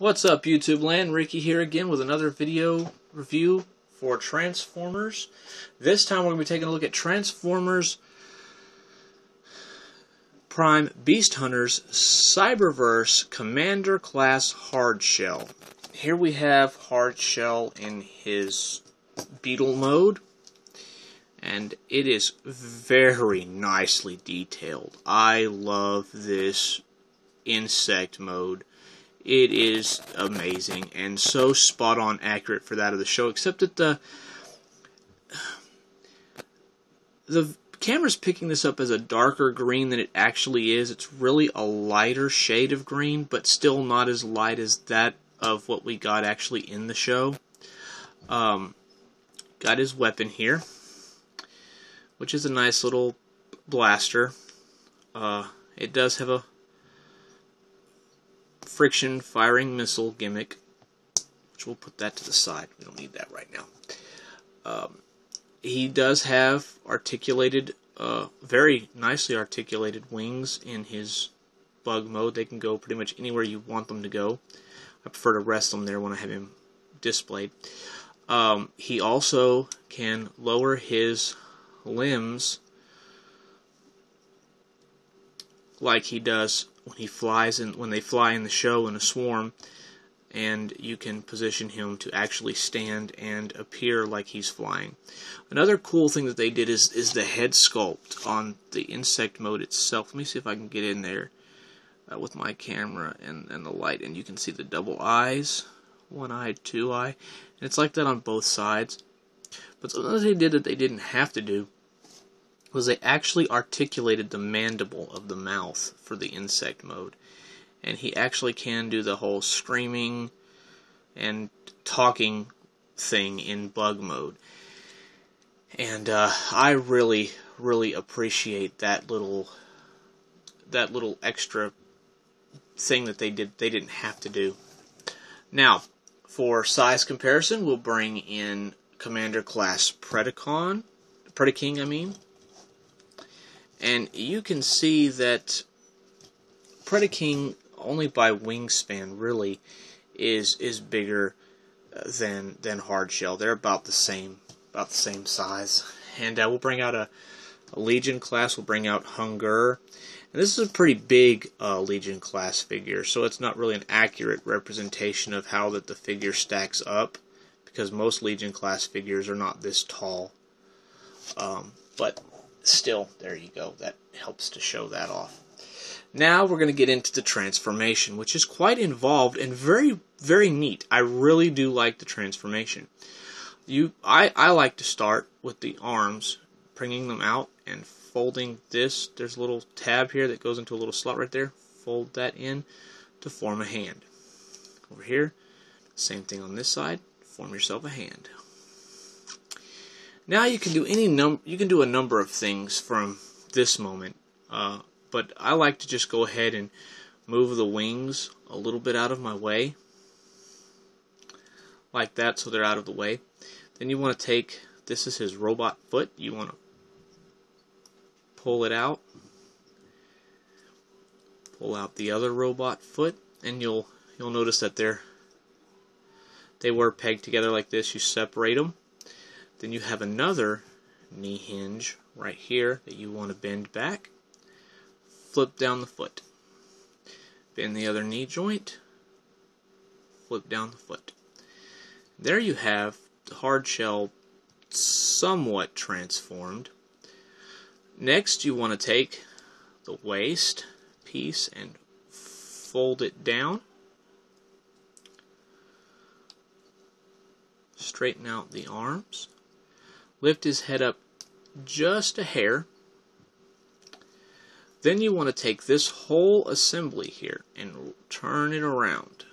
What's up, YouTube land? Ricky here again with another video review for Transformers. This time we're going to be taking a look at Transformers Prime Beast Hunters Cyberverse Commander Class Hardshell. Here we have Hardshell in his Beetle mode, and it is very nicely detailed. I love this insect mode. It is amazing and so spot on accurate for that of the show, except that the camera's picking this up as a darker green than it actually is. It's really a lighter shade of green, but still not as light as that of what we got actually in the show. Got his weapon here, which is a nice little blaster. It does have a friction firing missile gimmick, which we'll put that to the side. We don't need that right now. He does have articulated, very nicely articulated wings in his bug mode. They can go pretty much anywhere you want them to go. I prefer to rest them there when I have him displayed. He also can lower his limbs like he does when he flies and when they fly in the show in a swarm, and you can position him to actually stand and appear like he's flying. Another cool thing that they did is the head sculpt on the insect mode itself. Let me see if I can get in there with my camera and the light, and you can see the double eyes, one eye, two eye, and it's like that on both sides. But something they did that they didn't have to do was they actually articulated the mandible of the mouth for the insect mode. And he actually can do the whole screaming and talking thing in bug mode. And I really, really appreciate that little extra thing that they did. They didn't have to do. Now, for size comparison, we'll bring in Commander Class Predaking, I mean. And you can see that Predaking, only by wingspan, really is bigger than Hardshell. They're about the same size. And we'll bring out a Legion class. We'll bring out Hunger. And this is a pretty big Legion class figure, so it's not really an accurate representation of how that the figure stacks up, because most Legion class figures are not this tall. But still, there you go. That helps to show that off. Now we're going to get into the transformation, which is quite involved and very, very neat. I really do like the transformation. I like to start with the arms, bringing them out and folding this. There's a little tab here that goes into a little slot right there. Fold that in to form a hand. Over here, same thing on this side. Form yourself a hand. Now you can do a number of things from this moment, but I like to just go ahead and move the wings a little bit out of my way, like that, so they're out of the way. Then you want to take, this is his robot foot, you want to pull it out, pull out the other robot foot, and you'll notice that they were pegged together like this. You separate them. Then you have another knee hinge right here that you want to bend back. Flip down the foot. Bend the other knee joint. Flip down the foot. There you have the Hardshell somewhat transformed. Next, you want to take the waist piece and fold it down. Straighten out the arms. Lift his head up just a hair. Then you want to take this whole assembly here and turn it around.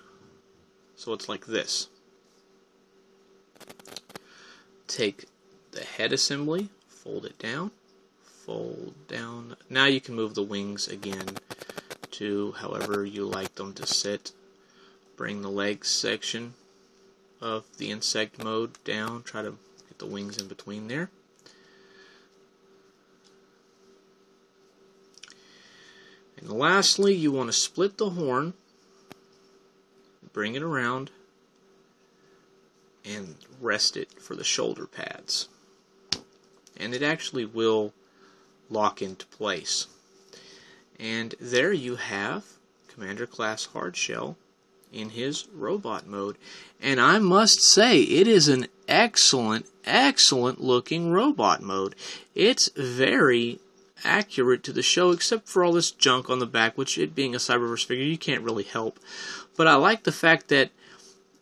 So it's like this. Take the head assembly, fold it down, fold down. Now you can move the wings again to however you like them to sit. Bring the legs section of the insect mode down. Try to get the wings in between there. And lastly, you want to split the horn bring it around and rest it for the shoulder pads. And it actually will lock into place. And there you have Commander Class Hardshell in his robot mode. And I must say, it is an excellent, excellent looking robot mode. It's very accurate to the show, except for all this junk on the back, which, it being a Cyberverse figure, you can't really help. But I like the fact that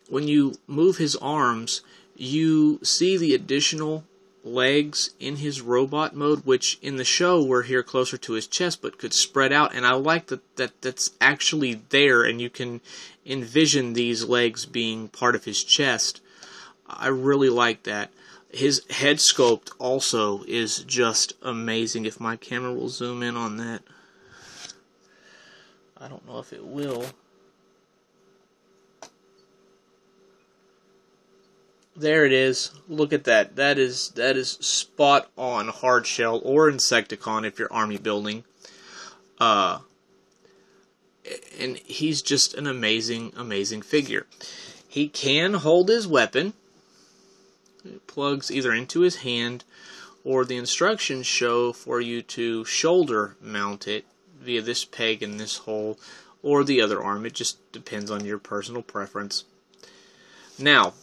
when you move his arms, you see the additional legs in his robot mode, which in the show were here closer to his chest but could spread out, and I like that's actually there, and you can envision these legs being part of his chest. I really like that. His head sculpt also is just amazing. If my camera will zoom in on that. I don't know if it will. There it is. Look at that. That is spot on hardshell or Insecticon if you're army building. And he's just an amazing, amazing figure. He can hold his weapon. It plugs either into his hand, or the instructions show for you to shoulder mount it via this peg in this hole, or the other arm. It just depends on your personal preference. Now,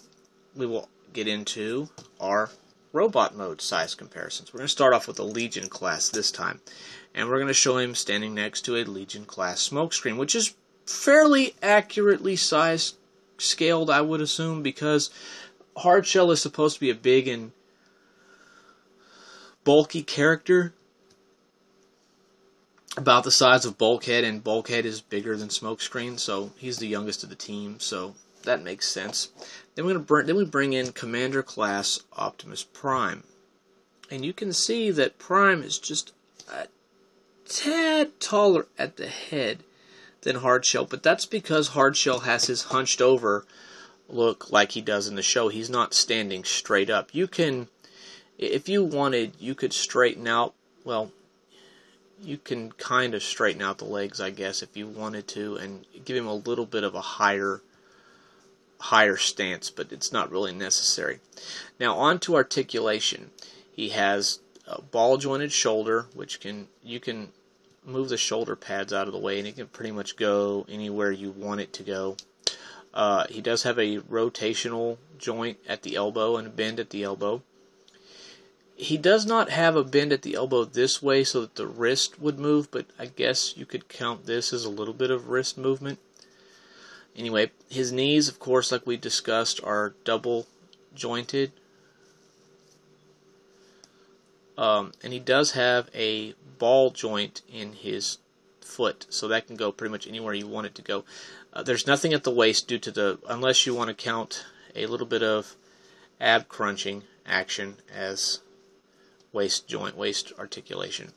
we will get into our robot mode size comparisons. We're going to start off with the Legion class this time, and we're going to show him standing next to a Legion class smokescreen, which is fairly accurately scaled, I would assume, because Hardshell is supposed to be a big and bulky character, about the size of Bulkhead, and Bulkhead is bigger than Smokescreen, so he's the youngest of the team, so that makes sense. Then we bring in Commander Class Optimus Prime, and you can see that Prime is just a tad taller at the head than Hardshell, but that's because Hardshell has his hunched over look like he does in the show. He's not standing straight up. You can, if you wanted, you could straighten out, well, you can kind of straighten out the legs, I guess, if you wanted to, and give him a little bit of a higher stance, but it's not really necessary. Now on to articulation. He has a ball jointed shoulder, which you can move the shoulder pads out of the way, and it can pretty much go anywhere you want it to go. He does have a rotational joint at the elbow and a bend at the elbow. He does not have a bend at the elbow this way so that the wrist would move, but I guess you could count this as a little bit of wrist movement. Anyway, his knees, of course, like we discussed, are double jointed. And he does have a ball joint in his foot, so that can go pretty much anywhere you want it to go. There's nothing at the waist due to unless you want to count a little bit of ab crunching action as waist articulation.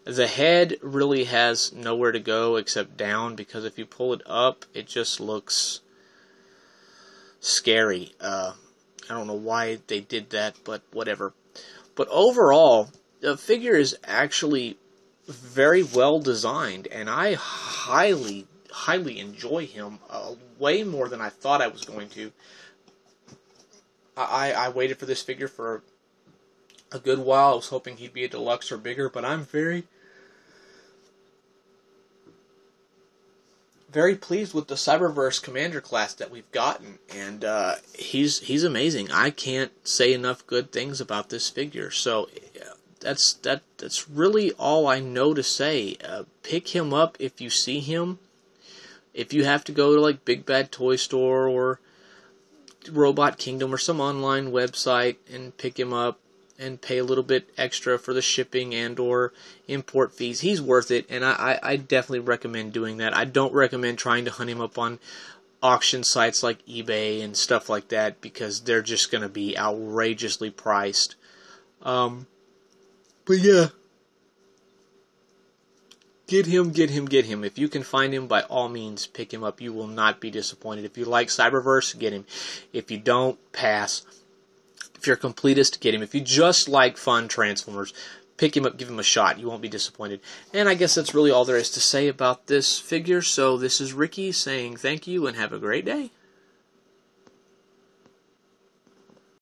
The head really has nowhere to go except down, because if you pull it up, it just looks scary. I don't know why they did that, but whatever. But overall, the figure is actually very well designed, and I highly enjoy him way more than I thought I was going to. I waited for this figure for a good while. I was hoping he'd be a deluxe or bigger, but I'm very pleased with the Cyberverse Commander class that we've gotten, and he's amazing. I can't say enough good things about this figure. So that's really all I know to say. Pick him up if you see him. If you have to go to like Big Bad Toy Store or Robot Kingdom or some online website and pick him up and pay a little bit extra for the shipping and or import fees, he's worth it, and I definitely recommend doing that. I don't recommend trying to hunt him up on auction sites like eBay and stuff like that, because they're just going to be outrageously priced. But yeah, get him. If you can find him, by all means, pick him up. You will not be disappointed. If you like Cyberverse, get him. If you don't, pass. If you're a completist, get him. If you just like fun Transformers, pick him up, give him a shot. You won't be disappointed. And I guess that's really all there is to say about this figure. So this is Ricky saying thank you and have a great day.